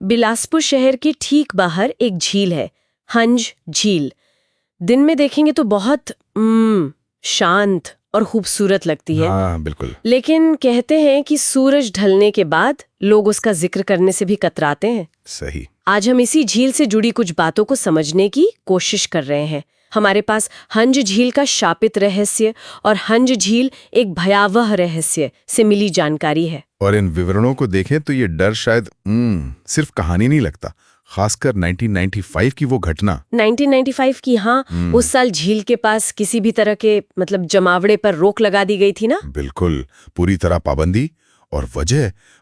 बिलासपुर शहर के ठीक बाहर एक झील है, हंज झील। दिन में देखेंगे तो बहुत शांत और खूबसूरत लगती है। हाँ बिल्कुल। लेकिन कहते हैं कि सूरज ढलने के बाद लोग उसका जिक्र करने से भी कतराते हैं। सही। आज हम इसी झील से जुड़ी कुछ बातों को समझने की कोशिश कर रहे हैं। हमारे पास हंज झील का शापित रहस्य और हंज झील एक भयावह रहस्य से मिली जानकारी है। और इन विवरणों को देखें तो ये डर शायद सिर्फ कहानी नहीं लगता, खासकर 1995 की वो घटना। 1995 की, हाँ। उस साल झील के पास किसी भी तरह के जमावड़े पर रोक लगा दी गई थी ना। बिल्कुल, पूरी तरह पाबंदी। और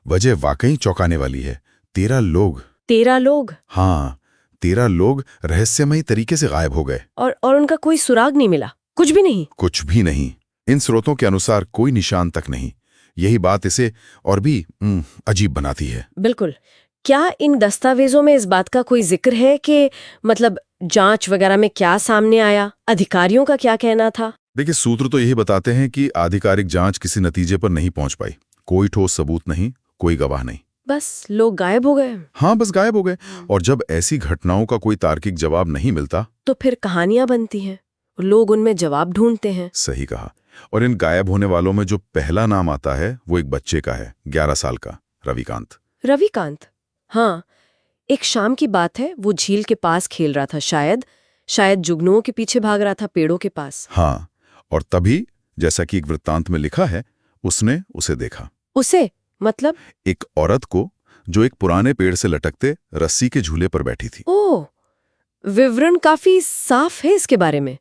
वजह वाकई चौंकाने वाली है। 13 लोग। 13 लोग? हाँ, 13 लोग रहस्यमयी तरीके से गायब हो गए। और उनका कोई सुराग नहीं मिला? कुछ भी नहीं? कुछ भी नहीं। इन स्रोतों के अनुसार कोई निशान तक नहीं। यही बात इसे और भी अजीब बनाती है। बिल्कुल। क्या इन दस्तावेजों में इस बात का कोई जिक्र है कि जांच वगैरह में क्या सामने आया? अधिकारियों का क्या कहना था? देखिए, सूत्र तो यही बताते हैं कि आधिकारिक जांच किसी नतीजे पर नहीं पहुंच पाई। कोई ठोस सबूत नहीं, कोई गवाह नहीं। बस लोग गायब हो गए। हाँ, बस गायब हो गए। और जब ऐसी घटनाओं का कोई तार्किक जवाब नहीं मिलता तो फिर कहानियां बनती हैं, लोग उनमें जवाब ढूंढते हैं। सही कहा। और इन गायब होने वालों में जो पहला नाम आता है वो एक बच्चे का है, 11 साल का, रविकांत। रविकांत? हाँ, एक शाम की बात है। वो झील के पास खेल रहा था, शायद जुगनुओं के पीछे भाग रहा था, पेड़ों के पास। हाँ, और तभी, जैसा कि एक वृत्तांत में लिखा है, उसने उसे देखा। उसे? मतलब? एक औरत को, जो एक पुराने पेड़ से लटकते रस्सी के झूले पर बैठी थी। ओह, विवरण काफी साफ है इसके बारे में।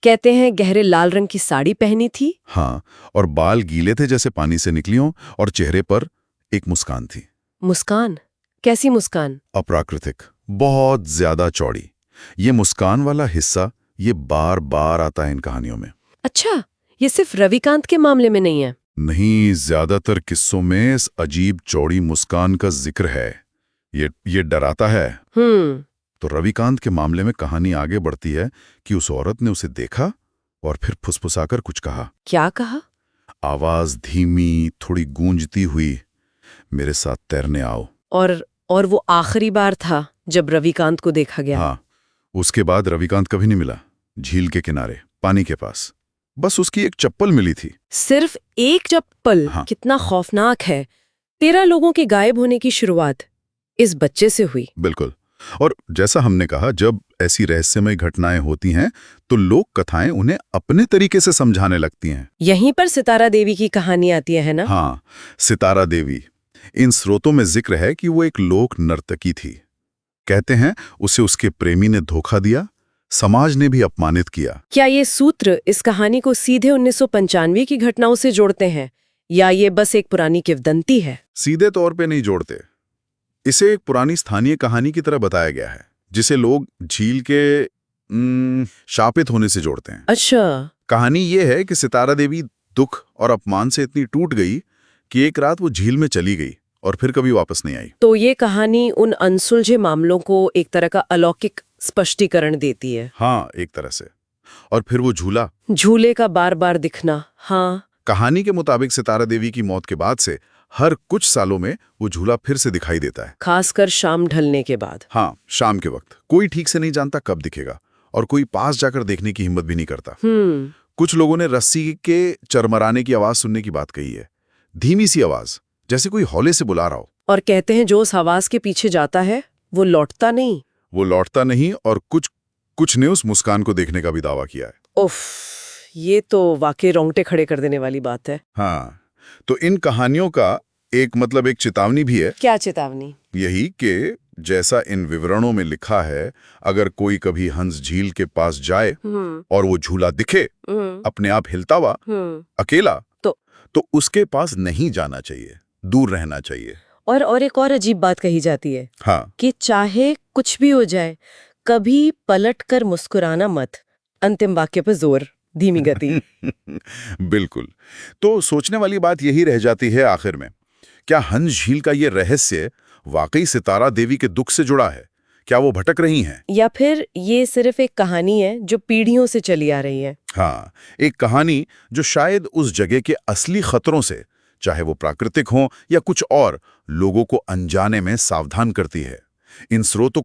कहते हैं गहरे लाल रंग की साड़ी पहनी थी। हाँ, और बाल गीले थे जैसे पानी से निकली हों, और चेहरे पर एक मुस्कान थी। मुस्कान? कैसी मुस्कान? अप्राकृतिक, बहुत ज्यादा चौड़ी। ये मुस्कान वाला हिस्सा ये बार बार आता है इन कहानियों में। अच्छा, ये सिर्फ रविकांत के मामले में नहीं है? नहीं, ज्यादातर किस्सों में इस अजीब चौड़ी मुस्कान का जिक्र है। ये डराता है। तो रविकांत के मामले में कहानी आगे बढ़ती है कि उस औरत ने उसे देखा और फिर फुसफुसाकर कुछ कहा। क्या कहा? आवाज धीमी, थोड़ी गूंजती हुई, मेरे साथ तैरने आओ। और वो आखिरी बार था जब रविकांत को देखा गया। हाँ, उसके बाद रविकांत कभी नहीं मिला। झील के किनारे, पानी के पास, बस उसकी एक चप्पल मिली थी। सिर्फ एक चप्पल? हाँ। कितना खौफनाक है। 13 लोगों के गायब होने की शुरुआत इस बच्चे से हुई। बिल्कुल। और जैसा हमने कहा, जब ऐसी रहस्यमय घटनाएं होती हैं तो लोक कथाएं उन्हें अपने तरीके से समझाने लगती हैं। यहीं पर सितारा देवी की कहानी आती है ना? हाँ, सितारा देवी। इन स्रोतों में जिक्र है कि वो एक लोक नर्तकी थी। कहते हैं उसे उसके प्रेमी ने धोखा दिया, समाज ने भी अपमानित किया। क्या ये सूत्र इस कहानी को सीधे 1995 की घटनाओं से जोड़ते हैं, या ये बस एक पुरानी किंवदंती है? सीधे तौर पे नहीं जोड़ते। इसे एक पुरानी स्थानीय कहानी की तरह बताया गया है, जिसे लोग झील के शापित होने से जोड़ते हैं। अच्छा। कहानी ये है कि सितारा देवी दुख और अपमान से इतनी टूट गई कि एक रात वो झील में चली गई और फिर कभी वापस नहीं आई। तो ये कहानी उन अनसुलझे मामलों को एक तरह का अलौकिक स्पष्टीकरण देती है। हाँ, एक तरह से। और फिर वो झूले का बार बार दिखना। हाँ, कहानी के मुताबिक सितारा देवी की मौत के बाद से हर कुछ सालों में वो झूला फिर से दिखाई देता है, खासकर शाम ढलने के बाद। हाँ, शाम के वक्त। कोई ठीक से नहीं जानता कब दिखेगा, और कोई पास जाकर देखने की हिम्मत भी नहीं करता। कुछ लोगों ने रस्सी के चरमराने की आवाज सुनने की बात कही है, धीमी सी आवाज, जैसे कोई हौले से बुला रहा हो। और कहते हैं जो उस आवाज के पीछे जाता है वो लौटता नहीं। और कुछ ने उस मुस्कान को देखने का भी दावा किया है। उफ, ये तो वाकई रोंगटे खड़े कर देने वाली बात है। हाँ, तो इन कहानियों का एक चेतावनी भी है। क्या चेतावनी? यही कि जैसा इन विवरणों में लिखा है, अगर कोई कभी हंस झील के पास जाए और वो झूला दिखे अपने आप हिलता हुआ, अकेला, तो उसके पास नहीं जाना चाहिए, दूर रहना चाहिए। और एक और अजीब बात कही जाती है। हाँ, कि चाहे कुछ भी हो जाए, कभी पलट कर मुस्कुराना मत। अंतिम वाक्य पर जोर, धीमी गति। बिल्कुल। तो सोचने वाली बात यही रह जाती है आखिर में, क्या हंस झील का ये रहस्य वाकई सितारा देवी के दुख से जुड़ा है? क्या वो भटक रही हैं? या फिर ये सिर्फ एक कहानी है जो पीढ़ियों से चली आ रही है? हाँ, एक कहानी जो शायद उस जगह के असली खतरों से चाहे वो प्राकृतिक हो या कुछ और, लोगों को अनजाने में सावधान करती है। इन स्रोतों